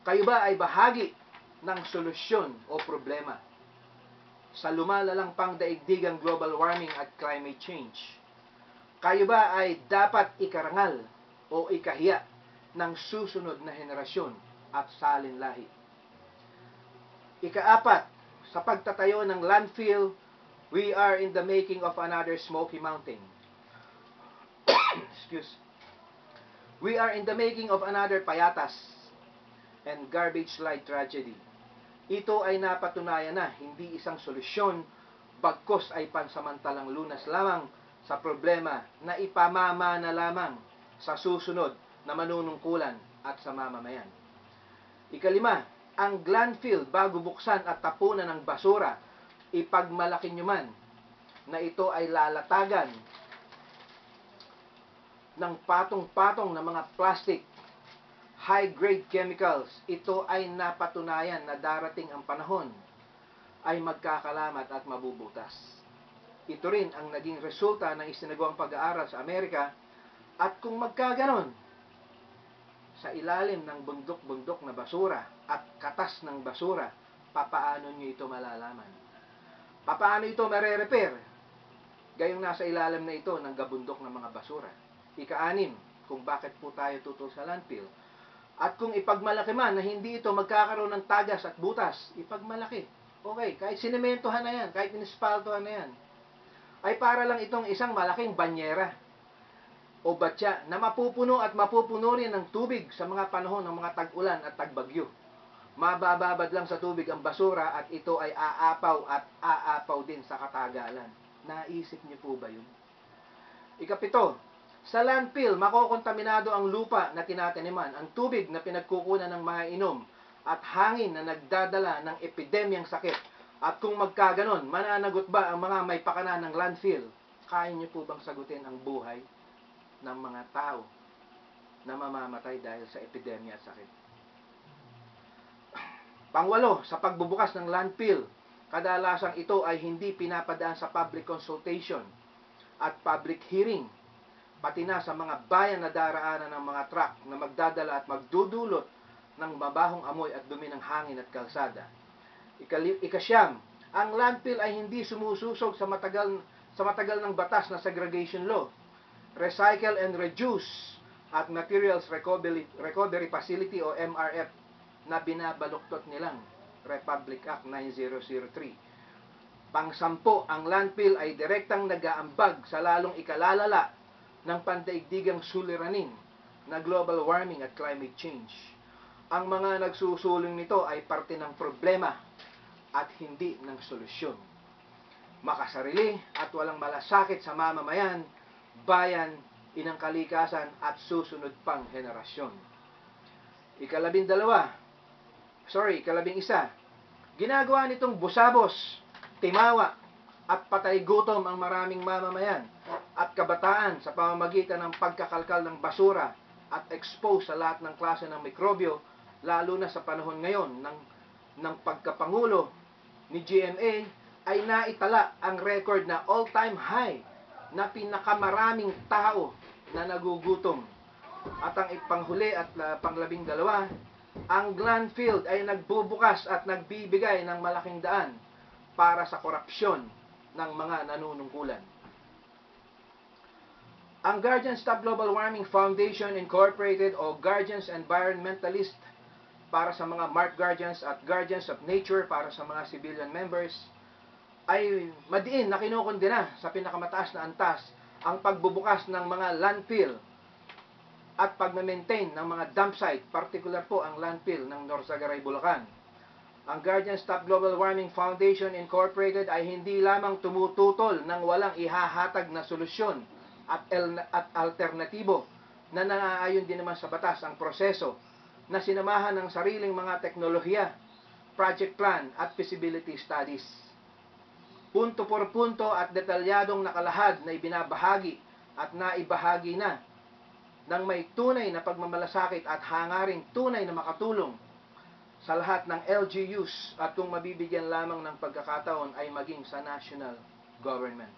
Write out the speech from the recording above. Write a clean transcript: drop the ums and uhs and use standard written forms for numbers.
Kayo ba ay bahagi ng solusyon o problema sa lumalalang pangdaigdigang global warming at climate change? Kayo ba ay dapat ikarangal o ikahiya ng susunod na henerasyon at salinlahi? Ikaapat, sa pagtatayo ng landfill, we are in the making of another Smoky Mountain. Excuse. We are in the making of another Payatas and garbage slide tragedy. Ito ay napatunayan na hindi isang solusyon, bagkus ay pansamantalang lunas lamang sa problema na ipamamana lamang sa susunod na manunungkulan at sa mamamayan. Ikalima, ang landfill bago buksan at tapunan ng basura, ipagmalaki nyo man na ito ay lalatagan ng patong-patong na mga plastic, high-grade chemicals. Ito ay napatunayan na darating ang panahon ay magkakalamat at mabubutas. Ito rin ang naging resulta ng isinagawang pag-aaral sa Amerika. At kung magkaganon, sa ilalim ng bundok-bundok na basura at katas ng basura, papaano nyo ito malalaman? Papaano ito mare-repair? Gayong nasa ilalim na ito ng gabundok ng mga basura. Ika-anim, kung bakit po tayo tutol sa landfill. At kung ipagmalaki man na hindi ito magkakaroon ng tagas at butas, ipagmalaki. Okay, kahit sinementohan na yan, kahit inispaltohan na yan, ay para lang itong isang malaking banyera o batya na mapupuno at mapupuno rin ng tubig sa mga panahon ng mga tag-ulan at tagbagyo. Mabababad lang sa tubig ang basura at ito ay aapaw at aapaw din sa katagalan. Naisip niyo po ba yun? Ikapito, sa landfill, makokontaminado ang lupa na tinataniman, ang tubig na pinagkukunan ng maiinom, at hangin na nagdadala ng epidemyang sakit. At kung magkaganon, mananagot ba ang mga may pakana ng landfill? Kaya niyo po bang sagutin ang buhay ng mga tao na mamamatay dahil sa epidemya at sakit? Pangwalo, sa pagbubukas ng landfill, kadalasang ito ay hindi pinapadaan sa public consultation at public hearing, pati na sa mga bayan na daraanan ng mga truck na magdadala at magdudulot ng mabahong amoy at dumi ng hangin at kalsada. Ikasyam, ang landfill ay hindi sumususog sa matagal ng batas na segregation law, recycle and reduce at materials recovery facility o MRF na binabaluktot nilang Republic Act 9003. Pangsampo, ang landfill ay direktang nag-aambag sa lalong ikalalala ng pandaigdigang suliranin na global warming at climate change. Ang mga nagsusulong nito ay parte ng problema at hindi ng solusyon. Makasarili at walang malasakit sa mamamayan, bayan, inang kalikasan at susunod pang henerasyon. Ikalabing isa, ginagawa nitong busabos, timawa, at patay gutom ang maraming mamamayan at kabataan sa pamamagitan ng pagkakalkal ng basura at expose sa lahat ng klase ng mikrobyo, lalo na sa panahon ngayon ng pagkapangulo ni GMA ay naitala ang record na all-time high na pinakamaraming tao na nagugutom. At ang ipanghuli at panglabing dalawa, ang landfill ay nagbubukas at nagbibigay ng malaking daan para sa korupsyon ng mga nanunungkulan. Ang Guardians Stop Global Warming Foundation Incorporated o Guardians Environmentalist para sa mga Mark Guardians at Guardians of Nature para sa mga civilian members ay madiin na kinukondena sa pinakamataas na antas ang pagbubukas ng mga landfill at pagme-maintain ng mga dump site, particular po ang landfill ng Norsagaray, Bulacan. Ang Guardians Stop Global Warming Foundation Incorporated ay hindi lamang tumututol ng walang ihahatag na solusyon at alternatibo na naaayon din naman sa batas ang proseso na sinamahan ng sariling mga teknolohiya, project plan at feasibility studies. Punto por punto at detalyadong nakalahad na ibinabahagi at naibahagi na ng may tunay na pagmamalasakit at hangaring tunay na makatulong sa lahat ng LGUs at kung mabibigyan lamang ng pagkakataon ay maging sa national government.